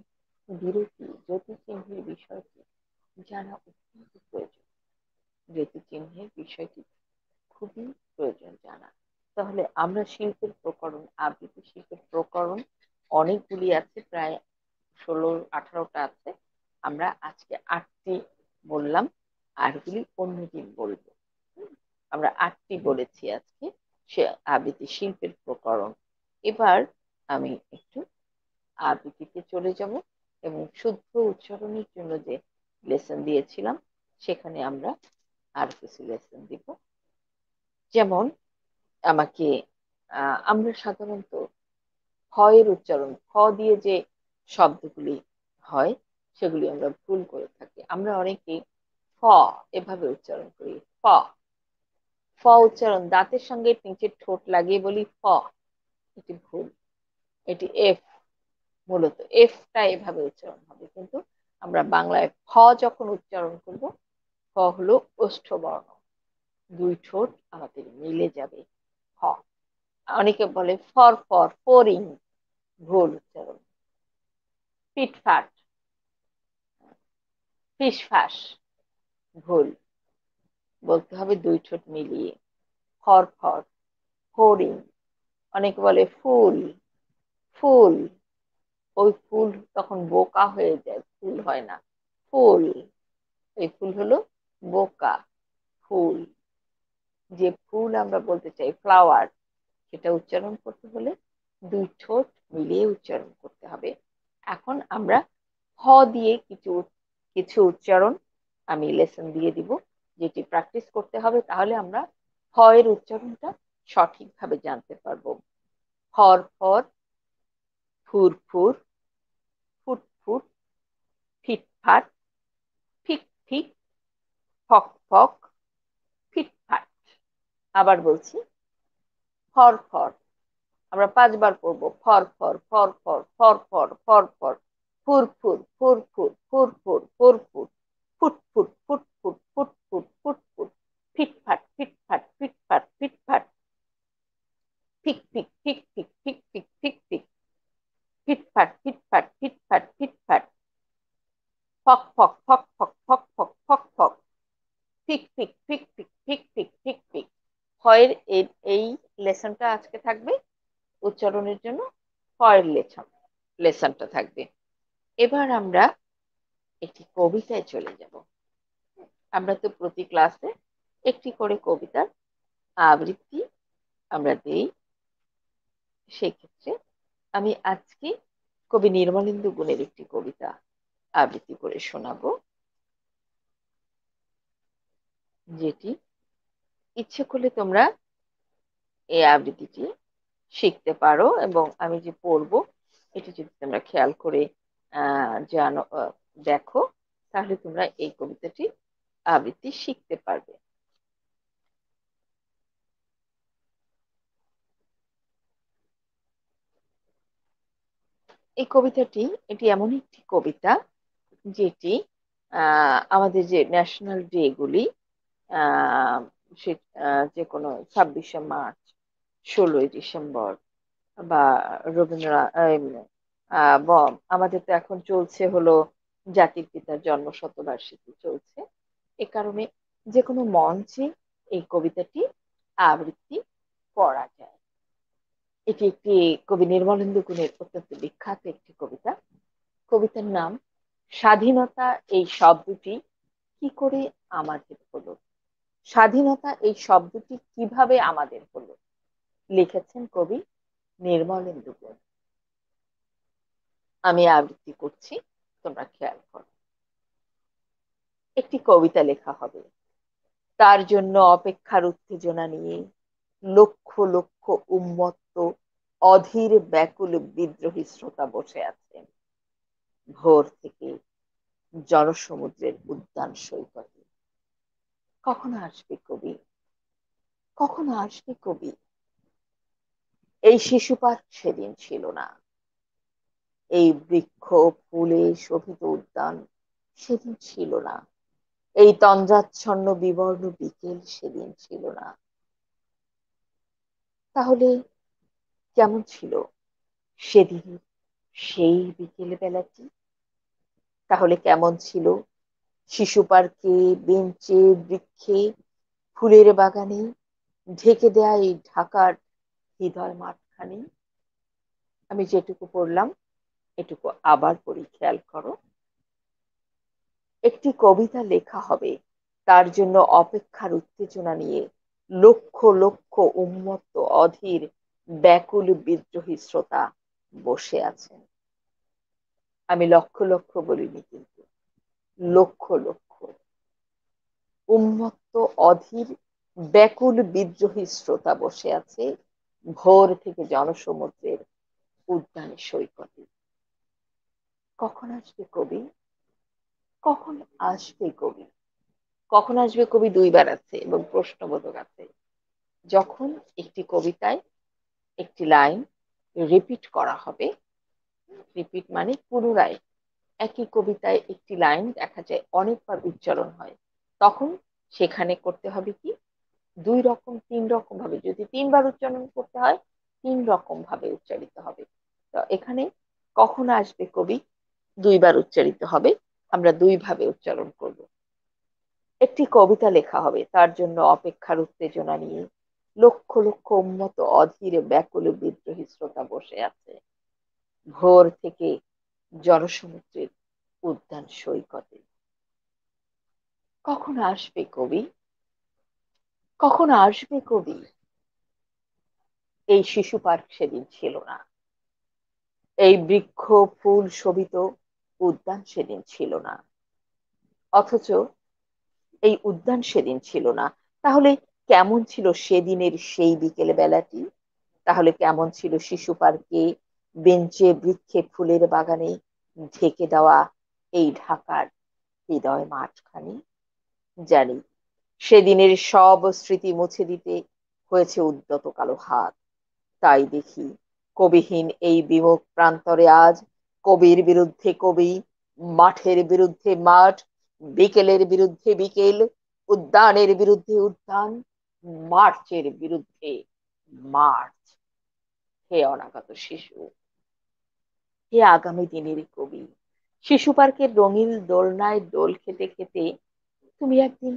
বিরতি, জ্যোতিচিহ্নের বিষয়টি জানা অত্যন্ত প্রয়োজন। জ্যোতিচিহ্নের বিষয়টি খুবই প্রয়োজন জানা। তাহলে আমরা শিল্পের প্রকরণ, আবৃত্তি শিল্পের প্রকরণ অনেকগুলি আছে, প্রায় 16-18টা আছে। আমরা আজকে 8টি বললাম, আরগুলি অন্যদিন বলবো। আমরা 8টি বলেছি আজকে, সে আবৃত্তি শিল্পের প্রকরণ। এবার আমি একটু আবৃত্তিতে চলে যাব এবং শুদ্ধ উচ্চারণের জন্য যে লেসন দিয়েছিলাম, সেখানে আমরা আর কিছু লেসন দিব। যেমন আমাকে আমরা সাধারণত ফয়ের উচ্চারণ, ফ দিয়ে যে শব্দগুলি হয় সেগুলি আমরা ভুল করে থাকি। আমরা অনেকে ফ এভাবে উচ্চারণ করি, ফ, ফ উচ্চারণ দাঁতের সঙ্গে নিচের ঠোঁট লাগিয়ে বলি ফ, এটি ভুল। এটি এফ, মূলত এফটা এভাবে উচ্চারণ হবে, কিন্তু আমরা বাংলায় ফ যখন উচ্চারণ করব, ফ হলো ওষ্ঠ্যবর্ণ, দুই ঠোঁট আমাদের মিলে যাবে, ফ। অনেকে বলে ফর ফর, ফরিং, ভুল উচ্চারণ। ফিটফাট, ফিসফাস, ভুল, বলতে হবে দুই ঠোঁট মিলিয়ে, ফর ফর, ফরিং। অনেকে বলে ফুল, ফুল, ওই ফুল তখন বোকা হয়ে যায়, ফুল হয় না, ফুল, এই ফুল হলো বোকা, ফুল। যে ফুল আমরা বলতে চাই ফ্লাওয়ার, সেটা উচ্চারণ করতে হলে দুই ঠোঁট মিলিয়ে উচ্চারণ করতে হবে। এখন আমরা হ দিয়ে কিছু কিছু উচ্চারণ আমি লেসন দিয়ে দিব, যেটি প্র্যাকটিস করতে হবে, তাহলে আমরা হ এর উচ্চারণটা সঠিকভাবে জানতে পারবো। ফর ফর, ফুর ফুর, ফুট ফুট, ফিট ফাট, ফিক ফিক, ফক ফক, ফিটফাট। আবার বলছি, ফর ফর। আমরা 5 বার পড়বো, ফর ফর ফর ফর ফর ফর ফর ফর, ফুর ফুর ফুর ফুর ফুর ফুর ফুর ফুর, ফুট ফুট ফুট ফুট ফুট ফুট ফুট ফুট, ফিটফাট ফিটফাট ফিটফাট ফিটফাট, ফিক ফিক ফিক ফিক ফিক ফিক ফিক ফিক, ফিটফাট ফিটফাট ফিটফাট ফিটফাট, ফক ফক ফক ফক ফক ফক ফক ফক, ফিক ফিক ফিক ফিক ফিক ফিক ফিক ফিক। ফয়ের এই লেসনটা আজকে থাকবে উচ্চারণের জন্য, ফয়ের লেসনটা থাকবে। এবার আমরা একটি কবিতায় চলে যাব। আমরা তো প্রতি ক্লাসে একটি করে কবিতার আবৃত্তি আমরা দিই। সেক্ষেত্রে আমি আজকে কবি নির্মলেন্দু গুণের একটি কবিতা আবৃত্তি করে শোনাবো, যেটি ইচ্ছে করলে তোমরা এই আবৃত্তিটি শিখতে পারো, এবং আমি যে পড়বো এটি যদি তোমরা খেয়াল করে জানো, দেখো, তাহলে তোমরা এই কবিতাটি আবৃত্তি শিখতে পারবে। এই কবিতাটি, এটি এমন একটি কবিতা যেটি আমাদের যে ন্যাশনাল ডে গুলি, আহ, সে যে কোনো 26শে মার্চ, 16ই ডিসেম্বর, বা রবীন্দ্রনাথ, আমাদের তো এখন চলছে হলো জাতির পিতার জন্মশতবার্ষিকী চলছে। এ কারণে যে কোনো মঞ্চে এই কবিতাটি আবৃত্তি করা যায়। এটি একটি কবি নির্মলেন্দু গুণের অত্যন্ত বিখ্যাত একটি কবিতা। কবিতার নাম স্বাধীনতা। এই শব্দটি কি করে আমাদের হলো? স্বাধীনতা এই শব্দটি কিভাবে আমাদের হলো? লিখেছেন কবি নির্মলেন্দু গুণ। আমি আবৃত্তি করছি, তোমরা খেয়াল করো। একটি কবিতা লেখা হবে, তার জন্য অপেক্ষার উত্তেজনা নিয়ে লক্ষ লক্ষ উন্মত্ত অধীর ব্যাকুল বিদ্রোহী শ্রোতা বসে আছেন ভোর থেকে জনসমুদ্রের উদ্যান সৈকতে। কখন আসবে কবি? কখন আসবে কবি? এই শিশু পার্ক সেদিন ছিল না, এই বৃক্ষ ফুলে শোভিত উদ্যান সেদিন ছিল না, এই তন্দ্রাচ্ছন্ন বিবর্ণ বিকেল সেদিন ছিল না। তাহলে কেমন ছিল সেদিন সেই বিকেল বেলাটি? তাহলে কেমন ছিল শিশু পার্কে, বেঞ্চে, বৃক্ষে, ফুলের বাগানে ঢেকে দেয়া এই ঢাকার হৃদয় মাঠখানি? আমি যেটুকু পড়লাম এটুকু আবার পড়ি, খেয়াল করো। একটি কবিতা লেখা হবে, তার জন্য অপেক্ষার উত্তেজনা নিয়ে লক্ষ লক্ষ উন্মত্ত অধীর ব্যাকুল বিদ্রোহী শ্রোতা বসে আছেন। আমি লক্ষ লক্ষ বলিনি, কিন্তু লক্ষ লক্ষ উন্মত্ত অধীর ব্যাকুল বিদ্রোহী শ্রোতা বসে আছে ভোর থেকে জনসমুদ্রের উদ্যানে সৈকতে। কখন আসবে কবি? কখন আসবে কবি? কখন আসবে কবি 2বার আছে এবং প্রশ্নবোধক আছে। যখন একটি কবিতায় একটি লাইন রিপিট করা হবে, রিপিট মানে পুনরায় একই কবিতায় একটি লাইন দেখা যায় অনেকবার উচ্চারণ হয়, তখন সেখানে করতে হবে কি, 2 রকম 3 রকম ভাবে, যদি 3বার উচ্চারণ করতে হয় 3 রকম ভাবে উচ্চারিত হবে। তো এখানে কখন আসবে কবি 2বার উচ্চারিত হবে, আমরা 2ভাবে উচ্চারণ করব। একটি কবিতা লেখা হবে, তার জন্য অপেক্ষার উত্তেজনা নিয়ে লক্ষ লক্ষ উন্মত্ত অধীর ব্যাকুল বিদ্রোহী শ্রোতা বসে আছে ভোর থেকে জনসমুদ্রের উদ্যান সৈকতে। কখন আসবে কবি? কখন আসবে কবি? এই শিশু পার্ক সেদিন ছিল না, এই বৃক্ষ ফুল শোভিত উদ্যান সেদিন ছিল না, অথচ এই উদ্যান সেদিন ছিল না। তাহলে কেমন ছিল সেদিনের সেই বিকেল বেলাটি? তাহলে কেমন ছিল শিশু পার্কে, বেঞ্চে, বৃক্ষে, ফুলের বাগানে ঢেকে দেওয়া এই ঢাকার হৃদয় মাঠখানি। জানি সেদিনের সব স্মৃতি মুছে দিতে হয়েছে উদ্যত কালো হাত। তাই দেখি কবিহীন এই বিমুখ প্রান্তরে আজ কবির বিরুদ্ধে কবি, মাঠের বিরুদ্ধে মাঠ, বিকেলের বিরুদ্ধে বিকেল, উদ্যানের বিরুদ্ধে উদ্যান, মার্চের বিরুদ্ধে মার্চ। হে অনাগত শিশু, হে আগামী দিনের কবি, শিশু পার্কের রঙিন দোলনায় দোল খেতে খেতে তুমি একদিন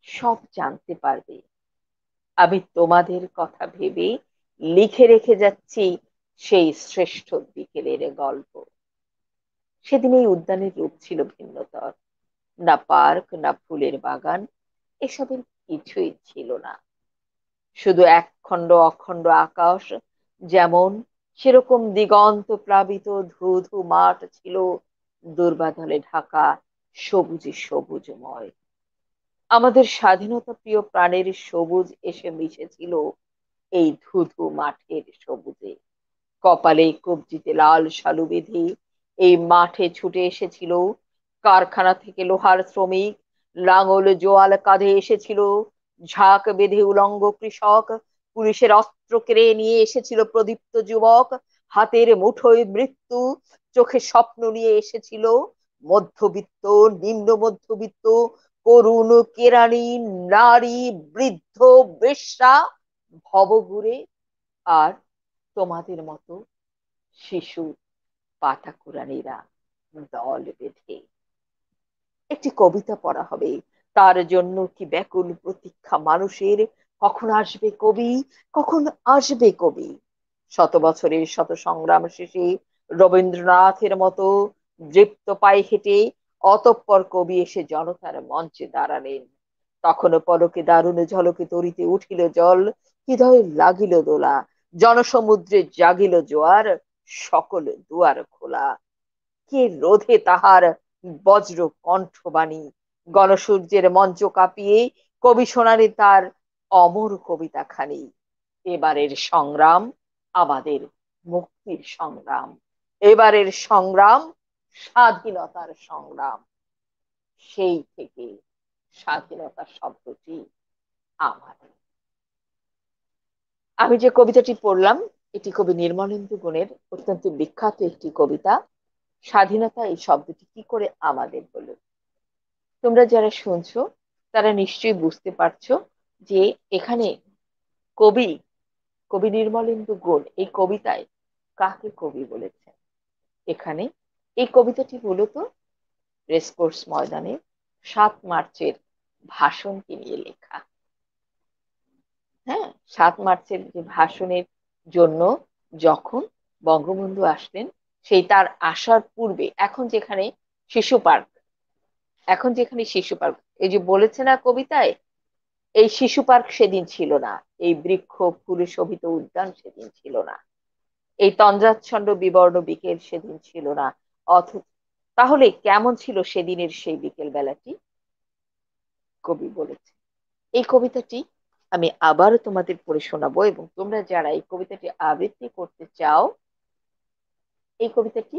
সব জানতে পারবে। আমি তোমাদের কথা ভেবে লিখে রেখে যাচ্ছি সেই শ্রেষ্ঠ বিকেলের গল্প। সেদিন এই উদ্যানের রূপ ছিল ভিন্নতর। না পার্ক, না ফুলের বাগান, এসবের কিছুই ছিল না। শুধু একখণ্ড অখণ্ড আকাশ, যেমন সেরকম দিগন্ত প্লাবিত ধু ধু মাঠ ছিল, দুর্বাদলে ঢাকা, সবুজে সবুজময়। আমাদের স্বাধীনতা প্রিয় প্রাণের সবুজ এসে মিশেছিল এই ধুধু মাঠের সবুজে। কপালে কবজিতে লাল শালু বেঁধে এই মাঠে ছুটে এসেছিল কারখানা থেকে লোহার শ্রমিক, লাঙল জোয়াল কাঁধে এসেছিল ঝাঁক বেঁধে উলঙ্গ কৃষক, পুলিশের অস্ত্র কেড়ে নিয়ে এসেছিল প্রদীপ্ত যুবক, হাতের মুঠোয় মৃত্যু, চোখে স্বপ্ন নিয়ে এসেছিল মধ্যবিত্ত, নিম্ন মধ্যবিত্ত, করুণ কেরানি, নারী, বৃদ্ধ, বেশ্যা, ভবঘুরে, আর তোমাদের মতো শিশু পাতা কুড়ানিরা দল বেঁধে। একটি কবিতা পড়া হবে, তার জন্য কি ব্যাকুল প্রতীক্ষা মানুষের। কখন আসবে কবি, কখন আসবে কবি। শত বছরের শত সংগ্রাম শেষে রবীন্দ্রনাথের মতো দৃপ্ত পায়ে হেঁটে অতঃপর কবি এসে জনতার মঞ্চে দাঁড়ালেন। তখনও পলকে দারুণ ঝলকে তরিতে উঠিল জল, হৃদয়ে লাগিল দোলা, জনসমুদ্রে জাগিল জোয়ার, সকল দুয়ার খোলা। কে রোধে তাহার বজ্র কণ্ঠবাণী। গণসূর্যের মঞ্চ কাঁপিয়ে কবি শোনালে তার অমর কবিতা খানি। এবারের সংগ্রাম আমাদের মুক্তির সংগ্রাম, এবারের সংগ্রাম স্বাধীনতার সংগ্রাম। সেই থেকে স্বাধীনতা শব্দটি আমার। আমি যে কবিতাটি পড়লাম, এটি কবি নির্মলেন্দু গুণের অত্যন্ত বিখ্যাত একটি কবিতা। স্বাধীনতা এই শব্দটি কি করে আমাদের হলো। তোমরা যারা শুনছো তারা নিশ্চয়ই বুঝতে পারছো যে এখানে কবি, কবি নির্মলেন্দু গুণ এই কবিতায় কাকে কবি বলেছেন। এখানে এই কবিতাটি মূলত রেসকোর্স ময়দানে 7 মার্চের ভাষণকে নিয়ে লেখা। হ্যাঁ, 7 মার্চের যে ভাষণের জন্য যখন বঙ্গবন্ধু আসলেন, সেই তার আসার পূর্বে শিশু পার্ক এখন যেখানে শিশু পার্ক, এই যে বলেছে না কবিতায়, এই শিশু পার্ক সেদিন ছিল না, এই বৃক্ষ ফুলে শোভিত উদ্যান সেদিন ছিল না, এই তন্দ্রাচ্ছন্ন বিবর্ণ বিকেল সেদিন ছিল না। অথচ তাহলে কেমন ছিল সেদিনের সেই বিকেল বেলাটি? কবি বলেছে। এই কবিতাটি আমি আবারও তোমাদের পড়ে শোনাবো, এবং তোমরা যারা এই কবিতাটি আবৃত্তি করতে চাও, এই কবিতাটি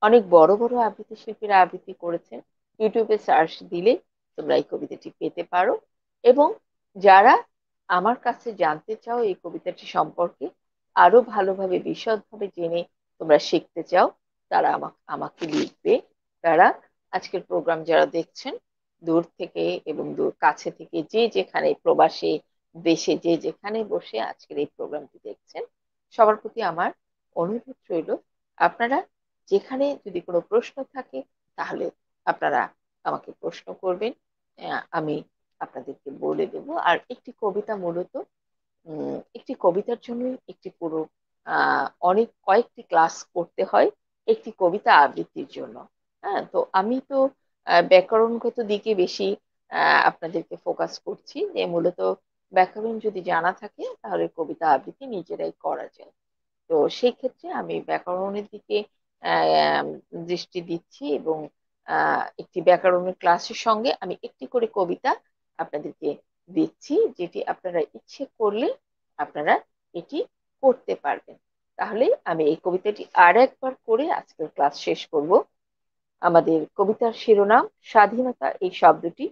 অনেক বড় বড় আবৃত্তি শিল্পীরা আবৃত্তি করেছেন। ইউটিউবে সার্চ দিলে তোমরা এই কবিতাটি পেতে পারো। এবং যারা আমার কাছে জানতে চাও এই কবিতাটি সম্পর্কে, আরো ভালোভাবে বিশদভাবে জেনে তোমরা শিখতে চাও, তারা আমাকে লিখবে। তারা আজকের প্রোগ্রাম যারা দেখছেন, দূর থেকে এবং দূর কাছে থেকে, যে যেখানে প্রবাসে, দেশে যে যেখানে বসে আজকের এই প্রোগ্রামটি দেখছেন, সবার প্রতি আমার অনুরোধ রইল, আপনারা যেখানে যদি কোনো প্রশ্ন থাকে তাহলে আপনারা আমাকে প্রশ্ন করবেন, আমি আপনাদেরকে বলে দেব। আর একটি কবিতা মূলত একটি কবিতার জন্য একটি পুরো অনেক কয়েকটি ক্লাস করতে হয় একটি কবিতা আবৃত্তির জন্য। হ্যাঁ, তো আমি তো ব্যাকরণগত দিকে বেশি আপনাদেরকে ফোকাস করছি, যে মূলত ব্যাকরণ যদি জানা থাকে তাহলে কবিতা আবৃত্তি নিজেরাই করা যায়। তো সেই ক্ষেত্রে আমি ব্যাকরণের দিকে আহ, দৃষ্টি দিচ্ছি, এবং একটি ব্যাকরণের ক্লাসের সঙ্গে আমি একটি করে কবিতা আপনাদেরকে দিচ্ছি, যেটি আপনারা ইচ্ছে করলে আপনারা এটি করতে পারবেন। তাহলে আমি এই কবিতাটি আর একবার করে আজকের ক্লাস শেষ করব। আমাদের কবিতার শিরোনাম স্বাধীনতা, এই শব্দটি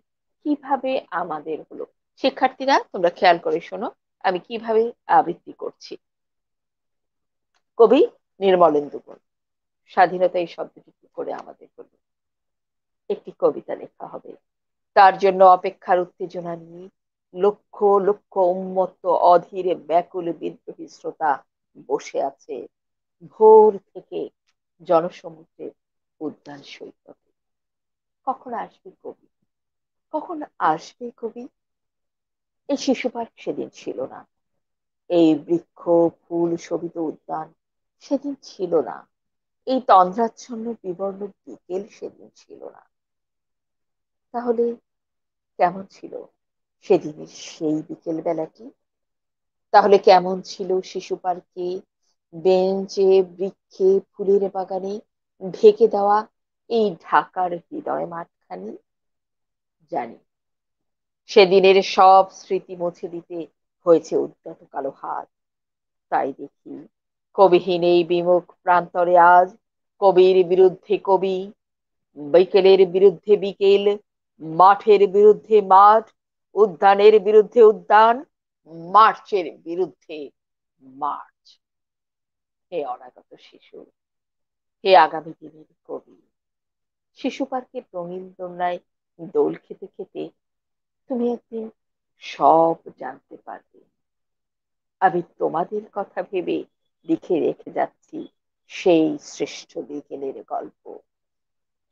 কিভাবে আমাদের হলো। শিক্ষার্থীরা তোমরা খেয়াল করে শোনো, আমি কিভাবে আবৃত্তি করছি। কবি নির্মলেন্দু গুণ। স্বাধীনতা এই শব্দটি কি করে আমাদের হলো। একটি কবিতা লেখা হবে, তার জন্য অপেক্ষার উত্তেজনা নিয়ে লক্ষ লক্ষ উন্মত্ত অধীর ব্যাকুল বিদ্রোহী শ্রোতা বসে আছে ভোর থেকে জনসমুদ্রের উদ্যান সৈকতে। কখন আসবে কবি, কখন আসবে কবি? এই শিশু পার্ক সেদিন ছিল না, এই বৃক্ষ ফুল শোভিত উদ্যান সেদিন ছিল না, এই তন্দ্রাচ্ছন্ন বিবর্ণ বিকেল সেদিন ছিল না। তাহলে কেমন ছিল সেদিনের সেই বিকেল বেলাটি? তাহলে কেমন ছিল শিশু পার্কে, বেঞ্চে, বৃক্ষে, ফুলের বাগানে ঢেকে দেওয়া এই ঢাকার হৃদয় মাঠখানি? জানি সেদিনের সব স্মৃতি মুছে দিতে হয়েছে উদ্যত কালো হাত। তাই দেখি কবিহীন এই বিমুখ প্রান্তরে আজ কবির বিরুদ্ধে কবি, বিকেলের বিরুদ্ধে বিকেল, মাঠের বিরুদ্ধে মাঠ, উদ্যানের বিরুদ্ধে উদ্যান, মার্চের বিরুদ্ধে মার্চ। হে অনাগত শিশু, হে আগামী দিনের কবি, শিশু পার্কের রঙিন দোলনায় দোল খেতে খেতে তুমি একদিন সব জানতে পারবে। আমি তোমাদের কথা ভেবে লিখে রেখে যাচ্ছি সেই শ্রেষ্ঠ বিকেলের গল্প।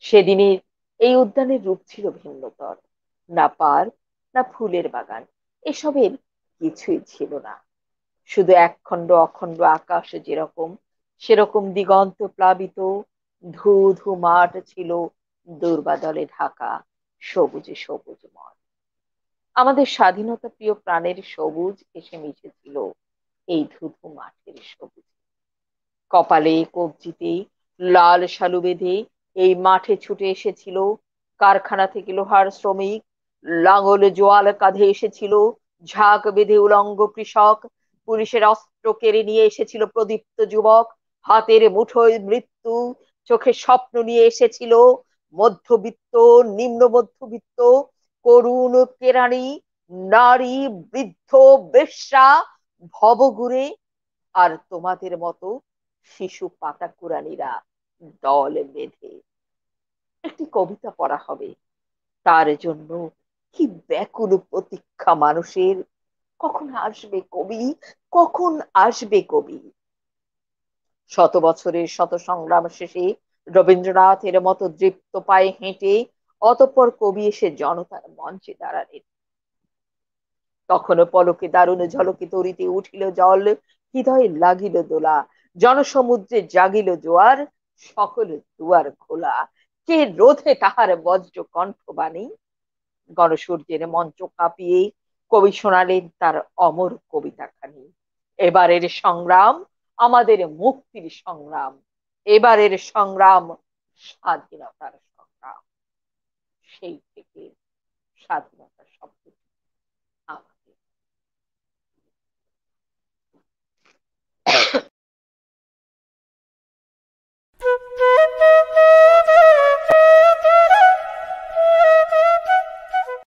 সেদিনের এই উদ্যানের রূপ ছিল ভিন্নতর। না পার্ক, না ফুলের বাগান, এসবের কিছুই ছিল না। শুধু একখণ্ড অখণ্ড আকাশ যেরকম, সেরকম দিগন্ত প্লাবিত ধু ধু মাঠ ছিল, দুর্বাদলে ঢাকা, সবুজে সবুজময়। আমাদের স্বাধীনতা প্রিয় প্রাণের সবুজ এসে মিশেছিল এই ধুধু মাঠের সবুজ। কপালে কবজিতে লাল শালু বেঁধে এই মাঠে ছুটে এসেছিল কারখানা থেকে লোহার শ্রমিক, লাঙল জোয়াল কাঁধে এসেছিল ঝাঁক বেঁধে উলঙ্গ কৃষক, পুলিশের অস্ত্র কেড়ে নিয়ে এসেছিল প্রদীপ্ত যুবক, হাতের মুঠোয় মৃত্যু, চোখে স্বপ্ন নিয়ে এসেছিল মধ্যবিত্ত, নিম্ন মধ্যবিত্ত, করুণ কেরানি, নারী, বৃদ্ধ, বেশ্যা, ভবঘুরে, আর তোমাদের মতো শিশু পাতা কুড়ানিরা দল বেঁধে। একটি কবিতা পড়া হবে, তার জন্য কি ব্যাকুল প্রতীক্ষা মানুষের। কখন আসবে কবি, কখন আসবে কবি? শত বছরের শত সংগ্রাম শেষে রবীন্দ্রনাথের মতো দৃপ্ত পায়ে হেঁটে অতঃপর কবি এসে জনতার মঞ্চে দাঁড়ালেন। তখনও পলকে দারুণ ঝলকে তরিতে উঠিল জল, হৃদয়ে লাগিল দোলা, জনসমুদ্রে জাগিল জোয়ার, সকল দুয়ার খোলা। কে রোধে তাহার বজ্র কণ্ঠবাণী? গণসূর্যের মঞ্চ কাঁপিয়ে কবি শোনালেন তার অমর কবিতা খানি। এবারের সংগ্রাম আমাদের মুক্তির সংগ্রাম, এবারের সংগ্রাম স্বাধীনতার সংগ্রাম। সেই থেকে স্বাধীনতা শব্দ